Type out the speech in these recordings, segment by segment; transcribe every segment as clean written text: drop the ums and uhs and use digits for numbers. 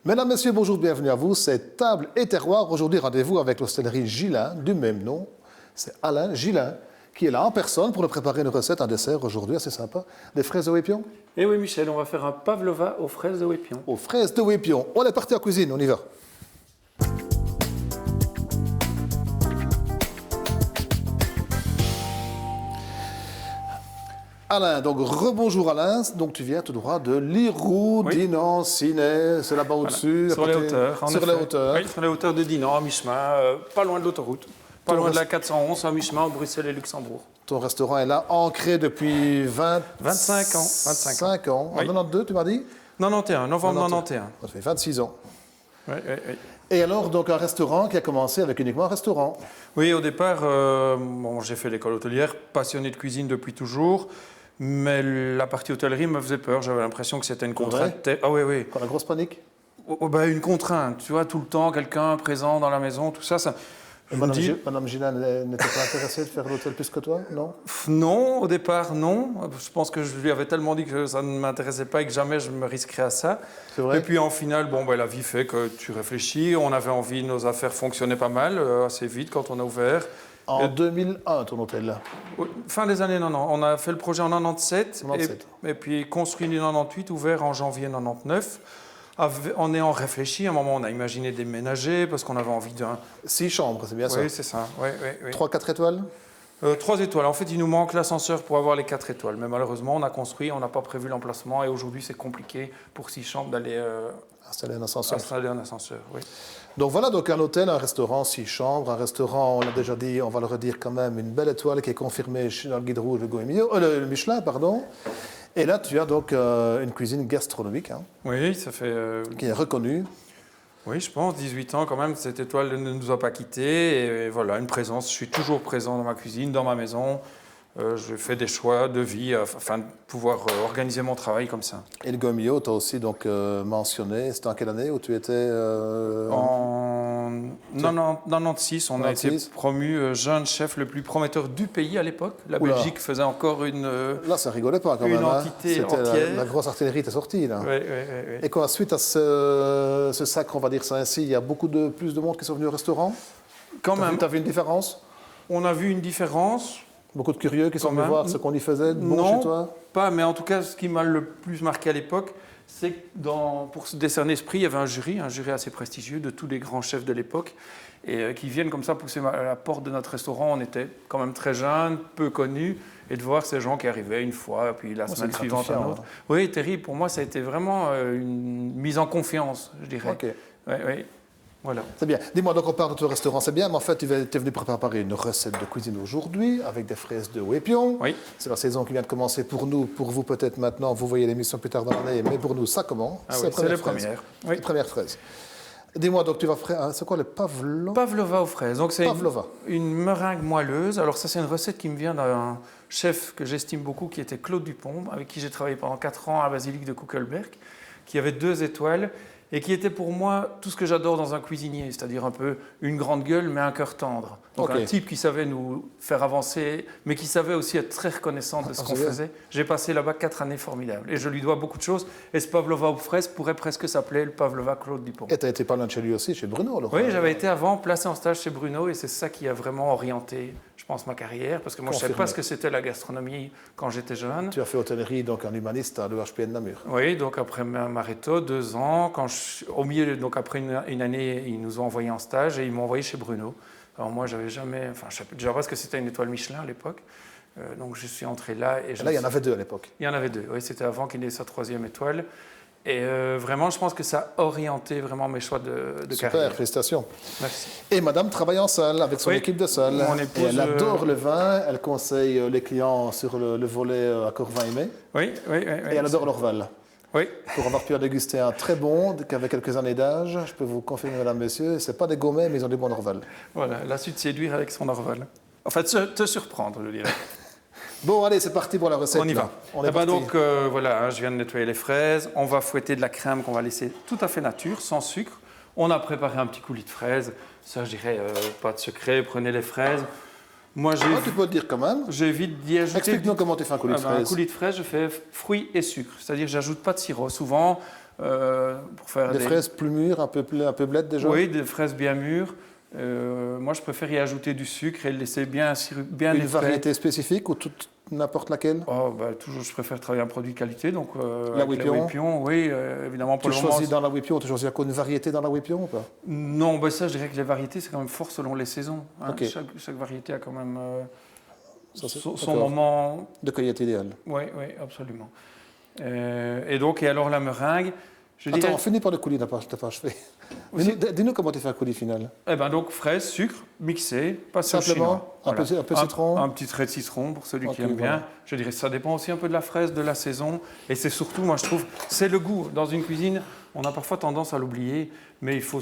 Mesdames, Messieurs, bonjour, bienvenue à vous. C'est Table et Terroir. Aujourd'hui, rendez-vous avec l'hostellerie Gillin, du même nom. C'est Alain Gillin qui est là en personne pour nous préparer une recette, un dessert aujourd'hui assez sympa. Des fraises de Wépion. Eh oui, Michel, on va faire un pavlova aux fraises de Wépion. Aux fraises de Wépion. On est parti en cuisine, on y va. Alain, donc rebonjour Alain, donc tu viens tout droit de Lirou, Oui. Dinan, Ciné, c'est là-bas au-dessus. Sur les hauteurs. en Sur effet. les hauteurs. Oui, sur les hauteurs de Dinan, à mi-chemin, pas loin de l'autoroute. Pas Ton loin de la reste- 411, à mi-chemin entre Bruxelles et Luxembourg. Ton restaurant est là, ancré depuis 25 ans. 25 ans. En Oui. 92, tu m'as dit? 91, novembre 91. Ça fait 26 ans. Oui, oui, oui. Et alors, donc un restaurant qui a commencé avec uniquement un restaurant. Oui, au départ, bon, j'ai fait l'école hôtelière, passionné de cuisine depuis toujours. Mais la partie hôtellerie me faisait peur. J'avais l'impression que c'était une contrainte. Ah oui, oui. Quand la grosse panique. Une contrainte. Tu vois, tout le temps, quelqu'un présent dans la maison, tout ça. Je me Madame, dis, Madame Gillin n'était pas intéressée de faire l'hôtel plus que toi, non? Non, au départ, non. Je pense que je lui avais tellement dit que ça ne m'intéressait pas et que jamais je me risquerais à ça. C'est vrai. Et puis en final, la vie fait que tu réfléchis. On avait envie, nos affaires fonctionnaient pas mal, assez vite quand on a ouvert. En 2001, ton hôtel là. Fin des années 90. On a fait le projet en 97. 97. Et puis construit en 98, ouvert en janvier 99. En ayant réfléchi, à un moment, on a imaginé déménager parce qu'on avait envie d'un... 6 chambres, c'est bien ça? Oui, c'est ça. Oui, oui, oui. 3-4 étoiles? 3 étoiles. En fait, il nous manque l'ascenseur pour avoir les 4 étoiles. Mais malheureusement, on a construit, on n'a pas prévu l'emplacement. Et aujourd'hui, c'est compliqué pour 6 chambres d'aller Installer un ascenseur. installer un ascenseur. Oui. Donc voilà, donc un hôtel, un restaurant, 6 chambres, un restaurant, on l'a déjà dit, on va le redire quand même, une belle étoile qui est confirmée dans le guide rouge, le Michelin, pardon. Et là, tu as donc une cuisine gastronomique hein, Oui, ça fait... qui est reconnue. oui, je pense, 18 ans quand même, cette étoile ne nous a pas quittés. Et voilà, une présence. Je suis toujours présent dans ma cuisine, dans ma maison. Je fais des choix de vie afin de pouvoir organiser mon travail comme ça. Et le Gomio, tu as aussi donc, mentionné, c'était en quelle année où tu étais En 96, on a été 96. promu jeune chef le plus prometteur du pays à l'époque. La Oula. Belgique faisait encore une... Là, ça rigolait pas quand Une même. hein. entité C'était entière. la grosse artillerie était sortie là. Oui, oui, oui. Et quoi, suite à ce sacre, on va dire ça ainsi, il y a beaucoup plus de monde qui sont venus au restaurant. Quand même, Tu as vu une différence? on a vu une différence. Beaucoup de curieux qui sont venus même. voir ce qu'on y faisait de bon Non. chez toi? Pas, mais en tout cas, ce qui m'a le plus marqué à l'époque, c'est que pour se décerner ce prix, il y avait un jury assez prestigieux de tous les grands chefs de l'époque, et qui viennent comme ça pousser à la porte de notre restaurant. On était quand même très jeunes, peu connus, et de voir ces gens qui arrivaient une fois, puis la semaine c'est suivante un gratifiant, autre. Oui, terrible. Pour moi, ça a été vraiment une mise en confiance, je dirais. Ok, Oui, oui. Voilà. c'est bien. Dis-moi, donc on parle de ton restaurant, c'est bien, mais en fait, tu es venu préparer une recette de cuisine aujourd'hui avec des fraises de Wépion. Oui. C'est la saison qui vient de commencer pour nous, pour vous peut-être maintenant, vous voyez l'émission plus tard dans l'année, mais pour nous, ça commence. Ah oui, c'est les premières. Oui. Les premières fraises. Dis-moi, donc tu vas faire, c'est quoi le pavlova? Pavlova aux fraises. Donc c'est Pavlova. une meringue moelleuse. Alors ça, c'est une recette qui me vient d'un chef que j'estime beaucoup, qui était Claude Dupont, avec qui j'ai travaillé pendant 4 ans à la basilique de Kuckelberg, qui avait 2 étoiles et qui était pour moi tout ce que j'adore dans un cuisinier, c'est-à-dire un peu une grande gueule mais un cœur tendre. Donc Ok. un type qui savait nous faire avancer, mais qui savait aussi être très reconnaissant de ce qu'on c'est bien. faisait. J'ai passé là-bas 4 années formidables et je lui dois beaucoup de choses. Et ce pavlova aux fraises pourrait presque s'appeler le pavlova Claude Dupont. Et tu as été pas loin de chez lui aussi, chez Bruno, alors. Oui, j'avais été avant placé en stage chez Bruno et c'est ça qui a vraiment orienté, je pense, ma carrière. Parce que moi, je ne savais pas Confirmé. ce que c'était la gastronomie quand j'étais jeune. Tu as fait hôtellerie, donc un humaniste à l'EHP de Namur. Oui, donc après Mareto, 2 ans, au milieu, donc après une année, ils nous ont envoyés en stage et ils m'ont envoyé chez Bruno. Alors moi, j'avais jamais, enfin, je ne savais déjà pas ce que c'était une étoile Michelin à l'époque. Donc je suis entré là. Et Là, il y en avait 2 à l'époque. Il y en avait 2, oui, c'était avant qu'il ait sa 3e étoile. Et vraiment, je pense que ça a orienté vraiment mes choix de Super, carrière. félicitations. Merci. Et madame travaille en salle avec son Oui. équipe de salle. Mon Et épouse, elle adore le vin, elle conseille les clients sur le volet à Corvin aimé. Oui, oui, oui. Et elle adore l'Orval. Oui. Pour avoir pu en déguster un très bon, qui avait quelques années d'âge, je peux vous confirmer, mesdames, messieurs, c'est pas des gourmets, mais ils ont des bons Orval. Voilà, elle a su te séduire avec son Orval. Enfin, te surprendre, je dirais. Bon, allez, c'est parti pour la recette. On y là. va. On est parti. Donc, voilà, je viens de nettoyer les fraises. On va fouetter de la crème qu'on va laisser tout à fait nature, sans sucre. On a préparé un petit coulis de fraises. Ça, je dirais, pas de secret. Prenez les fraises. Moi, Ah, tu peux le dire quand même. j'évite d'y ajouter... Explique-nous comment tu fais un coulis de Un fraises. coulis de fraises, je fais fruits et sucre. C'est-à-dire, j'ajoute pas de sirop. Souvent, pour faire Des fraises plus mûres, un peu bleues déjà? Oui, des fraises bien mûres. Moi, je préfère y ajouter du sucre et le laisser bien Une épais. variété spécifique ou n'importe laquelle? Toujours, je préfère travailler un produit de qualité, donc La avec Wipion. Wipion, oui, évidemment pour Tu le moment. choisis dans la Wipion, tu choisis encore une variété dans la Wipion ou pas? Non, ça, je dirais que les variétés, c'est quand même fort selon les saisons. Hein. Ok. Chaque variété a quand même son d'accord. moment. De cueillette idéale. Oui, absolument. Et alors la meringue, je dirais. Attends, on finit par le coulis, t'as pas achevé. Dis-nous comment tu fais un coulis final. Donc fraises, sucre, mixé, passé au Simplement, chinois. Voilà. un peu citron. Un petit trait de citron pour celui qui aime bien. Voilà. Je dirais que ça dépend aussi un peu de la fraise, de la saison. Et c'est surtout, moi je trouve, c'est le goût. Dans une cuisine, on a parfois tendance à l'oublier, mais il faut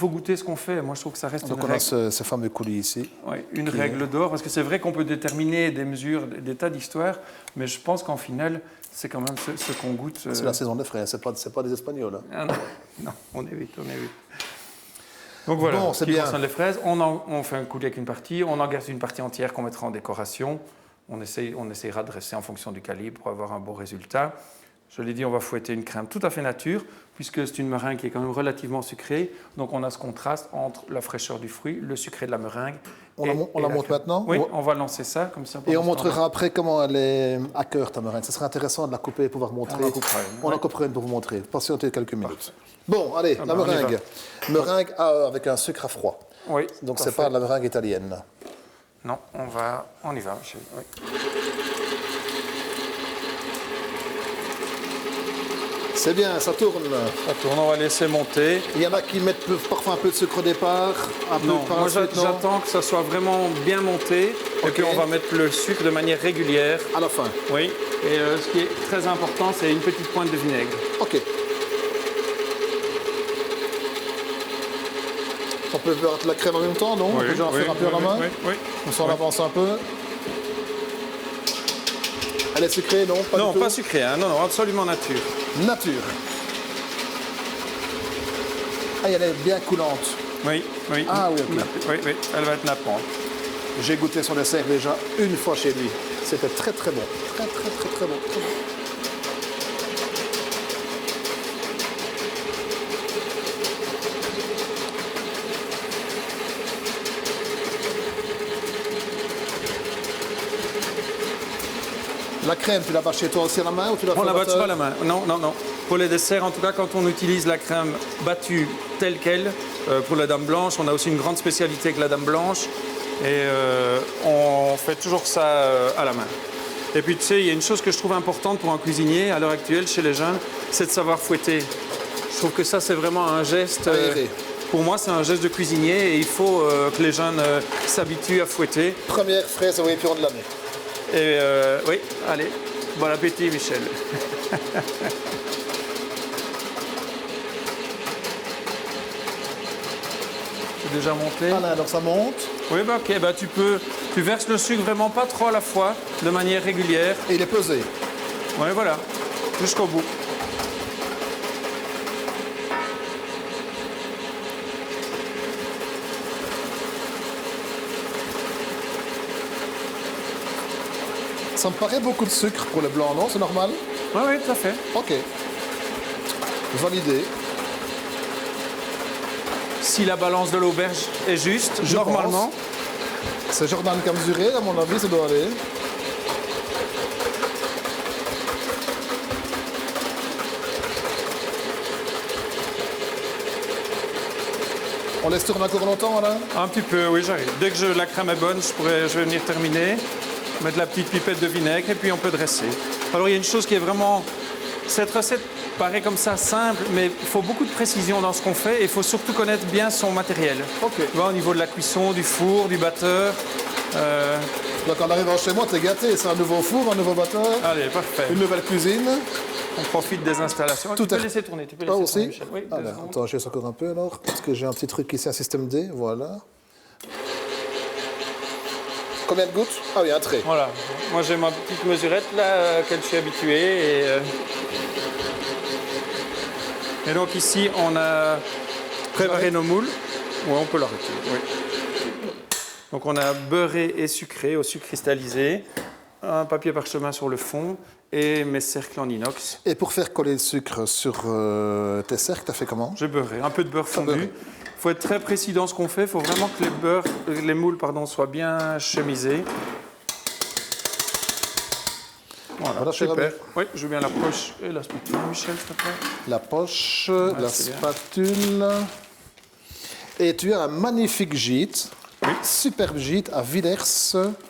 goûter ce qu'on fait. Moi je trouve que ça reste Donc une on a règle. ce fameux coulis ici. Oui, une règle d'or, parce que c'est vrai qu'on peut déterminer des mesures, des tas d'histoires, mais je pense qu'en final, c'est quand même ce qu'on goûte. C'est la saison des fraises, c'est pas des Espagnols. Hein. Ah non, on évite. Donc voilà, bon, c'est qui bien. concerne les fraises, on fait un coulis avec une partie, on en garde une partie entière qu'on mettra en décoration. On essayera de dresser en fonction du calibre pour avoir un beau résultat. Je l'ai dit, on va fouetter une crème tout à fait nature, puisque c'est une meringue qui est quand même relativement sucrée. Donc on a ce contraste entre la fraîcheur du fruit, le sucré de la meringue. On la monte maintenant? Oui, on va lancer ça comme ça. Et on montrera après comment elle est à cœur, ta meringue. Ce serait intéressant de la couper et pouvoir montrer. On en coupera une pour vous montrer. Patientez quelques minutes. Bon, allez, la meringue. Meringue avec un sucre à froid. Oui. Donc c'est pas de la meringue italienne. Non, on y va, Michel. Oui. C'est bien, ça tourne. Ça tourne, on va laisser monter. Il y en a qui mettent parfois un peu de sucre au départ. Non, moi j'attends que ça soit vraiment bien monté. Et puis on va mettre le sucre de manière régulière. À la fin. Oui. Et ce qui est très important, c'est une petite pointe de vinaigre. Ok. On peut faire la crème en même temps, non? On peut déjà en faire un peu à la main. Oui. On s'en avance un peu. Elle est sucrée, non? Non, pas sucrée, hein. Non, absolument nature. Nature. Ah, elle est bien coulante. Oui. Ah oui, ok. Oui, elle va être nappante. J'ai goûté son dessert déjà une fois chez lui. C'était très très bon. Très bon. La crème, tu la bats chez toi aussi à la main ou tu la fais On la bat batteur? à la main. Non. Pour les desserts, en tout cas, quand on utilise la crème battue telle qu'elle, pour la dame blanche, on a aussi une grande spécialité avec la dame blanche. Et on fait toujours ça à la main. Et puis, tu sais, il y a une chose que je trouve importante pour un cuisinier à l'heure actuelle chez les jeunes, c'est de savoir fouetter. Je trouve que ça, c'est vraiment un geste. Pour moi, c'est un geste de cuisinier et il faut que les jeunes s'habituent à fouetter. Première fraise au épiron de l'année. Et oui, allez, bon appétit, Michel. C'est déjà monté? Voilà, alors ça monte. Oui, ok, tu verses le sucre vraiment pas trop à la fois, de manière régulière. Et il est pesé. Oui, voilà, jusqu'au bout. Ça me paraît beaucoup de sucre pour le blanc, non? C'est normal? Oui, tout à fait. Ok. Validé. Si la balance de l'auberge est juste, normalement. C'est Jordan qui a mesuré, à mon avis, ça doit aller. On laisse tourner encore longtemps, là? Un petit peu, oui, j'arrive. Dès que la crème est bonne, je vais venir terminer. Mettre la petite pipette de vinaigre et puis on peut dresser. Alors il y a une chose qui est vraiment... Cette recette paraît comme ça simple, mais il faut beaucoup de précision dans ce qu'on fait et il faut surtout connaître bien son matériel. Ok. Tu vois, au niveau de la cuisson, du four, du batteur. Donc en arrivant chez moi, t'es gâté. C'est un nouveau four, un nouveau batteur. Allez, parfait. Une nouvelle cuisine. On profite des installations. Tu peux laisser tourner. Aussi Michel. Oui, ah ben, attends, je laisse encore un peu alors. Parce que j'ai un petit truc ici, un système D. Voilà. Combien de gouttes? Ah oui, un trait. Voilà. Moi, j'ai ma petite mesurette là, à laquelle je suis habitué. Et donc ici, on a préparé nos moules. Oui, on peut l'arrêter. Oui. Donc on a beurré et sucré au sucre cristallisé, un papier parchemin sur le fond et mes cercles en inox. Et pour faire coller le sucre sur tes cercles, tu as fait comment? J'ai beurré, un peu de beurre fondu. beurré. Il faut être très précis dans ce qu'on fait. Il faut vraiment que les moules soient bien chemisés. Voilà, cher super. ami. Oui, je veux bien la poche et la spatule, Michel, s'il te plaît. La poche, Ouais, la c'est bien. spatule. Et tu as un magnifique gîte, superbe gîte à Villers,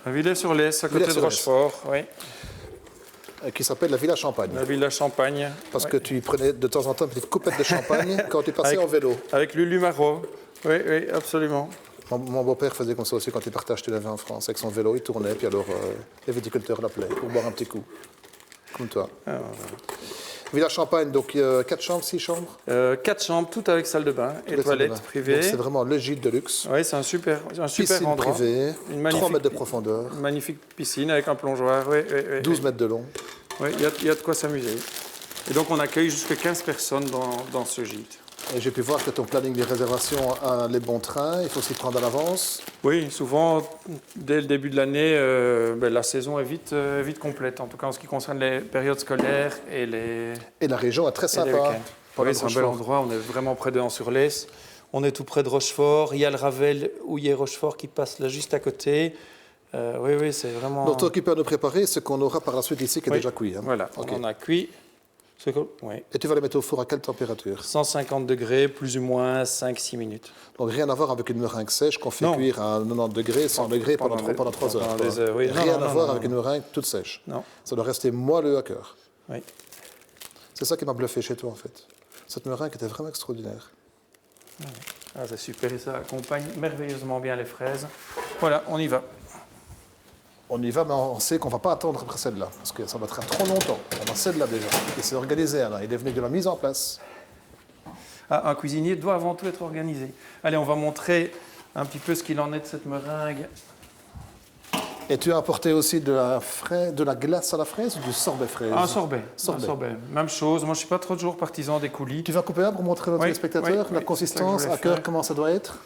À Villers-sur-Lez, à côté de Villers-sur-Lez. Rochefort. Oui. qui s'appelle la Villa Champagne. La ville de Champagne. Parce Ouais. que tu prenais de temps en temps une petite coupette de champagne quand tu passais Avec- en vélo. Avec Lulu Marot. Oui, oui, absolument. Mon beau-père faisait comme ça aussi quand il partait acheter la vin en France. Avec son vélo, il tournait, puis alors les viticulteurs l'appelaient pour boire un petit coup. Comme toi. Ah, Villa Champagne, donc 4 chambres, 6 chambres 4 chambres, toutes avec salle de bain et Les salles de toilettes bain. privées. Donc, c'est vraiment le gîte de luxe. Oui, c'est un super Piscine endroit. privée, Une 3 magnifique- mètres de profondeur, Une magnifique piscine avec un plongeoir. Oui, oui, oui, 12 mètres de long. oui, il y a de quoi s'amuser. Et donc, on accueille jusqu'à 15 personnes dans ce gîte. Et j'ai pu voir que ton planning des réservations a les bons trains, il faut s'y prendre à l'avance. Oui, souvent, dès le début de l'année, la saison est vite complète, en tout cas en ce qui concerne les périodes scolaires et les, Et la région est très et les sympa. week-ends. Oui, c'est un bel endroit, on est vraiment près de Anse-sur-Lez. On est tout près de Rochefort. Il y a le Ravel, Houillet, Rochefort qui passe là juste à côté. Oui, c'est vraiment... Donc toi qui peux nous préparer ce qu'on aura par la suite ici qui est Oui. déjà cuit. Hein. Voilà, Ok. on en a cuit. Oui. Et tu vas les mettre au four à quelle température? 150 degrés, plus ou moins 5-6 minutes. Donc rien à voir avec une meringue sèche qu'on fait Non. cuire à 90 degrés, 100 degrés pendant 3 heures. pendant quoi. des heures, oui. Non, Rien non, à non, voir non, avec non. une meringue toute sèche. Non. Ça doit rester moelleux à cœur. Oui. C'est ça qui m'a bluffé chez toi en fait. Cette meringue était vraiment extraordinaire. Ah, c'est super et ça accompagne merveilleusement bien les fraises. Voilà, on y va. On y va, mais on sait qu'on ne va pas attendre après celle-là, parce que ça va être trop longtemps. On a celle-là déjà. Et c'est organisé, là. Il est venu de la mise en place. Ah, un cuisinier doit avant tout être organisé. Allez, on va montrer un petit peu ce qu'il en est de cette meringue. Et tu as apporté aussi de la glace à la fraise ou du sorbet fraise? Un sorbet. Sorbet. Un sorbet. Même chose. Moi, je ne suis pas trop toujours partisan des coulis. Tu vas couper un pour montrer à nos Oui, téléspectateurs oui, la oui, consistance, c'est ça que je à voulais cœur, faire. comment ça doit être?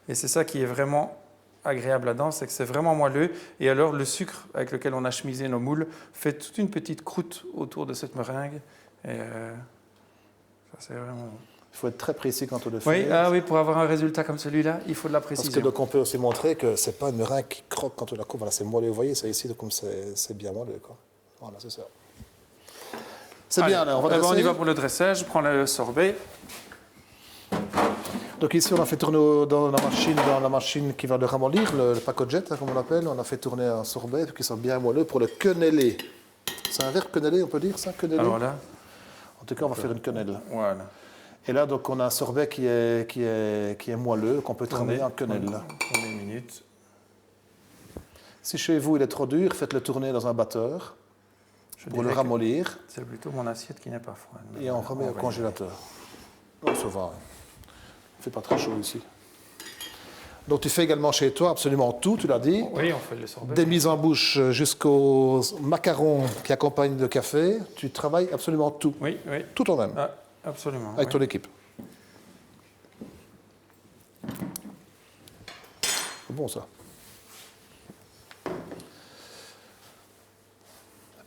Et c'est ça qui est vraiment agréable là-dedans, c'est que c'est vraiment moelleux. Et alors, le sucre avec lequel on a chemisé nos moules fait toute une petite croûte autour de cette meringue. Et ça, c'est vraiment... Il faut être très précis quand on le fait. Oui, oui, pour avoir un résultat comme celui-là, il faut de la Parce précision. que donc on peut aussi montrer que c'est pas une meringue qui croque quand on la coupe. Voilà, c'est moelleux. Vous voyez, ça ici, comme c'est bien moelleux. Quoi. Voilà, c'est ça. C'est Allez, bien, là, on va eh ben, dresser. on y va pour le dressage. Je prends le sorbet. Donc ici, on a fait tourner dans la machine qui va le ramollir, le pacojet, hein, comme on l'appelle. On a fait tourner un sorbet qui sont bien moelleux pour le quenellé. C'est un verbe quenellé, on peut dire ça, quenellé? Alors là, En tout cas, on va faire une quenelle. voilà. Et là, donc, on a un sorbet qui est moelleux, qu'on peut travailler en quenelle. Tournez une minute. Si chez vous, il est trop dur, faites-le tourner dans un batteur Je pour le dirais que ramollir c'est plutôt mon assiette qui n'est pas froide. et on remet au va y congélateur. Oh, ça va. Il ne fait pas très chaud ici. Donc, tu fais également chez toi absolument tout, tu l'as dit. aller. Oui, on fait le sorbet. Des mises en bouche jusqu'aux macarons qui accompagnent le café. Tu travailles absolument tout. Oui, oui. Tout en même, Ah, absolument. avec oui. ton équipe. C'est bon, ça.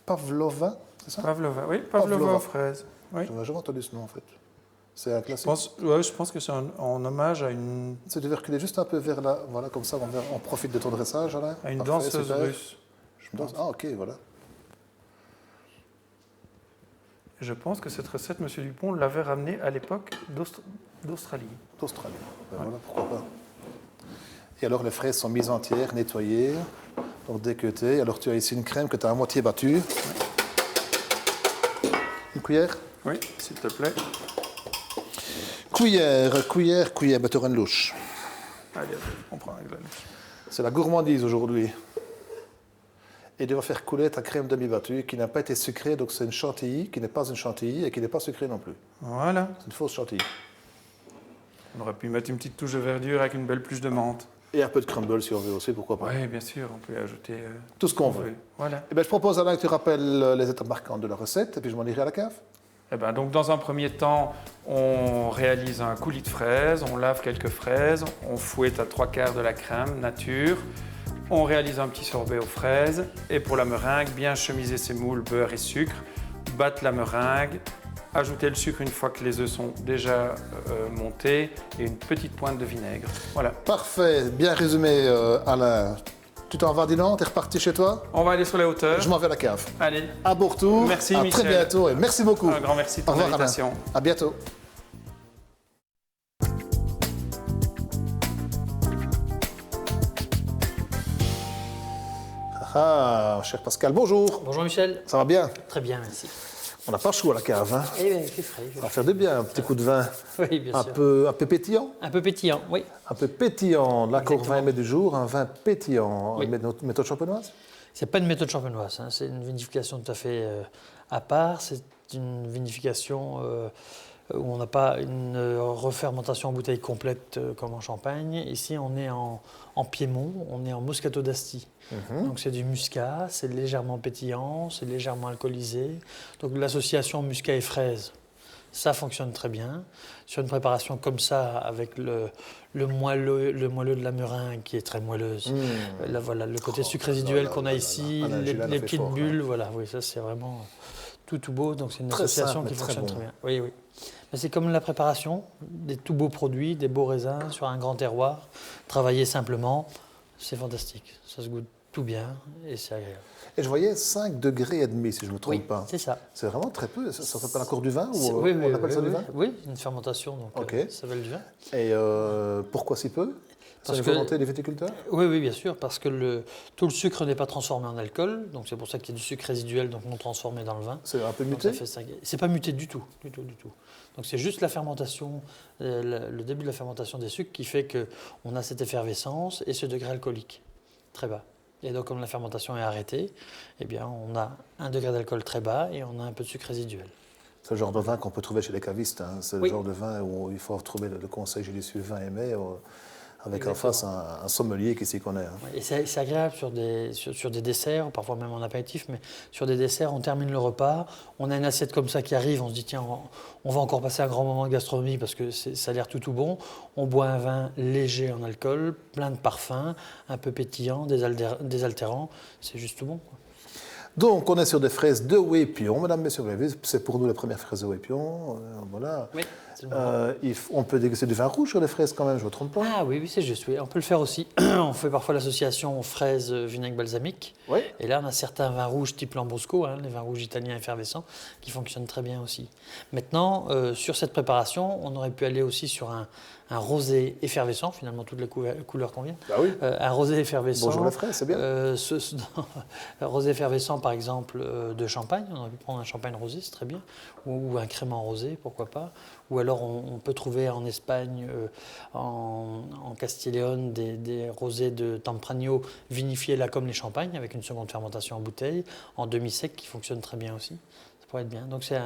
Pavlova, c'est ça? Pavlova, oui, Pavlova Pavlova. aux fraises. Oui. Je n'ai jamais entendu ce nom, en fait. C'est un classique. Je pense que c'est en hommage à une Tu devais reculer juste un peu vers là. Voilà, comme ça, on profite de ton dressage, Alain. Parfait, danseuse super. russe. Ah, ok, voilà. Je pense que cette recette, M. Dupont l'avait ramenée à l'époque d'Australie. D'Australie. Ben voilà, pourquoi pas. Et alors, les fraises sont mises entières, nettoyées, donc déqueutées. Alors, tu as ici une crème que tu as à moitié battue. Une cuillère? Oui, s'il te plaît. Cuillère, ben, tu auras une louche. Allez, on prend avec la louche. C'est la gourmandise aujourd'hui. Et tu vas faire couler ta crème demi-battue qui n'a pas été sucrée, donc c'est une chantilly qui n'est pas une chantilly et qui n'est pas sucrée non plus. Voilà. C'est une fausse chantilly. On aurait pu mettre une petite touche de verdure avec une belle pluche de menthe. Et un peu de crumble si on veut aussi, pourquoi pas. Oui, bien sûr, on peut y ajouter... Tout ce qu'on veut. Voilà. Eh ben, je propose Alain que tu rappelles les étapes marquantes de la recette et puis je m'en irai à la cave. Eh ben, donc, dans un premier temps, on réalise un coulis de fraises, on lave quelques fraises, on fouette à 3/4 de la crème nature, On réalise un petit sorbet aux fraises. Et pour la meringue, bien chemiser ses moules, beurre et sucre. Battre la meringue. Ajouter le sucre une fois que les œufs sont déjà montés. Et une petite pointe de vinaigre. Voilà. Parfait, bien résumé Alain. Tu t'en vas, Dinan, t'es reparti chez toi? On va aller sur les hauteurs. Je m'en vais à la cave. Allez. À bon retour. Merci à Michel. très bientôt et merci beaucoup. Un grand merci de ton Au revoir, invitation. Alain. À bientôt. Ah, cher Pascal, bonjour. Bonjour Michel. Ça va bien? Très bien, merci. On n'a pas chaud à la cave, hein? Eh bien, il fait frais. Ça va faire du bien, un petit coup de vin. Oui, bien sûr. Un peu pétillant? Un peu pétillant, oui. Un peu pétillant. L'accord Exactement. vin mais du jour, un vin pétillant. Oui. Méthode champenoise? C'est pas une méthode champenoise, hein. C'est une vinification tout à fait à part. C'est une vinification où on n'a pas une refermentation en bouteille complète comme en Champagne. Ici, on est en Piémont, on est en Moscato d'Asti. Donc c'est du muscat, c'est légèrement pétillant, c'est légèrement alcoolisé. Donc l'association muscat et fraise, ça fonctionne très bien. Sur une préparation comme ça, avec le moelleux de la meringue qui est très moelleuse, là, voilà, le côté sucre résiduel qu'on a ici, les petites bulles, voilà, oui, ça c'est vraiment tout beau. Donc c'est une Très association simple, qui mais très fonctionne bon. très bien. Oui, oui. Mais c'est comme la préparation, des tout beaux produits, des beaux raisins sur un grand terroir, travailler simplement, c'est fantastique. Ça se goûte tout bien et c'est agréable. Et je voyais 5 degrés et demi, si je ne me trompe Oui, pas. c'est ça. C'est vraiment très peu. Ça s'appelle encore du vin ou Oui, on appelle ça du vin? oui, une fermentation, donc Ok. ça s'appelle du vin. Et pourquoi si peu? C'est Parce une que- volonté des viticulteurs? Oui, bien sûr, parce que tout le sucre n'est pas transformé en alcool, donc c'est pour ça qu'il y a du sucre résiduel, donc non transformé dans le vin. C'est un peu Donc muté? ça fait ça. C'est pas muté du tout, du tout. Donc c'est juste la fermentation, le début de la fermentation des sucres qui fait qu'on a cette effervescence et ce degré alcoolique très bas. Et donc comme la fermentation est arrêtée, eh bien on a un degré d'alcool très bas et on a un peu de sucre résiduel. C'est le genre de vin qu'on peut trouver chez les cavistes. Hein. C'est Oui. le genre de vin où il faut retrouver le conseil judicieux vin aimé avec en Exactement. face un sommelier qui s'y connaît. Hein. Et c'est agréable sur des desserts, parfois même en apéritif, mais sur des desserts, on termine le repas, on a une assiette comme ça qui arrive, on se dit tiens, on va encore passer un grand moment de gastronomie parce que ça a l'air tout bon. On boit un vin léger en alcool, plein de parfums, un peu pétillant, désaltérant, c'est juste tout bon, quoi. Donc, on est sur des fraises de Wépion. Mesdames, messieurs, vous l'avez vu, c'est pour nous les premières fraises de Wépion. Voilà. Oui, c'est le moment. On peut déguster du vin rouge sur les fraises quand même, je ne me trompe pas. Ah oui, c'est juste, oui. On peut le faire aussi. On fait parfois l'association fraise vinaigre balsamique. Oui. Et là, on a certains vins rouges type Lambrusco, hein, les vins rouges italiens effervescents, qui fonctionnent très bien aussi. Maintenant, sur cette préparation, on aurait pu aller aussi sur un rosé effervescent, finalement toutes les couleurs conviennent. Bah oui. Un rosé effervescent. Bonjour les fraises, c'est bien. Un rosé effervescent, par exemple, de champagne. On aurait pu prendre un champagne rosé, c'est très bien. Ou un crément rosé, pourquoi pas. Ou alors, on peut trouver en Espagne, en Castille et Léon, des rosés de Tempranillo vinifiés là comme les champagnes, avec une seconde fermentation en bouteille, en demi-sec, qui fonctionne très bien aussi. Ça pourrait être bien. Donc c'est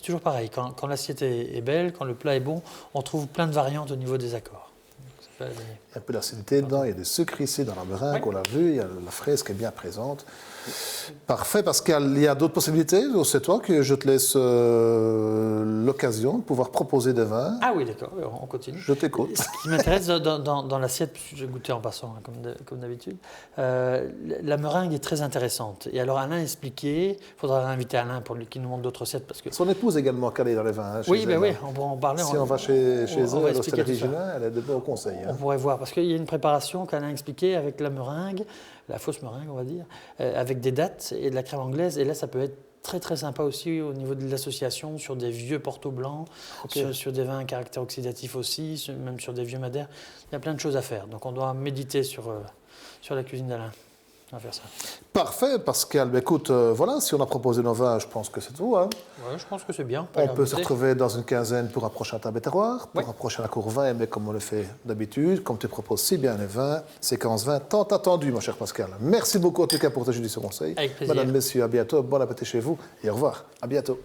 toujours pareil. Quand l'assiette est belle, quand le plat est bon, on trouve plein de variantes au niveau des accords. Donc, ça peut aller. Il y a un peu d'acidité dedans, il y a des sucres ici dans la meringue, Oui. on l'a vu, il y a la fraise qui est bien présente. Parfait, Pascal. Il y a d'autres possibilités? C'est toi que je te laisse l'occasion de pouvoir proposer des vins. Ah oui, d'accord, on continue. Je t'écoute. Ce qui m'intéresse dans l'assiette, puisque j'ai goûté en passant, hein, comme d'habitude, la meringue est très intéressante. Et alors Alain expliquait, il faudra inviter Alain pour qu'il nous montre d'autres recettes. Parce que... Son épouse également calée dans les vins. Hein, chez Oui, elle, ben oui, hein. on pourra en parler. Si on va chez on eux, va à expliquer l'hôtellerie tout ça. Julin, elle a de bons conseils. On Hein. pourrait voir, parce qu'il y a une préparation qu'Alain expliquait avec la meringue, la fausse meringue, on va dire, avec des dattes et de la crème anglaise. Et là, ça peut être très très sympa aussi au niveau de l'association sur des vieux Porto blancs, sur des vins à caractère oxydatif aussi, même sur des vieux madères. Il y a plein de choses à faire. Donc on doit méditer sur la cuisine d'Alain. On va faire ça. Parfait, Pascal. Ben, écoute, voilà, si on a proposé nos vins, je pense que c'est tout. Hein. Ouais, je pense que c'est bien. On peut se retrouver dans une quinzaine pour un prochain table et terroir, pour un prochain cours vin, mais comme on le fait d'habitude, comme tu proposes si bien les vins, séquence 20, tant attendu, mon cher Pascal. Merci beaucoup en tout cas pour tes judicieux conseils. Avec plaisir. Madame, messieurs, à bientôt, bon appétit chez vous et au revoir. À bientôt.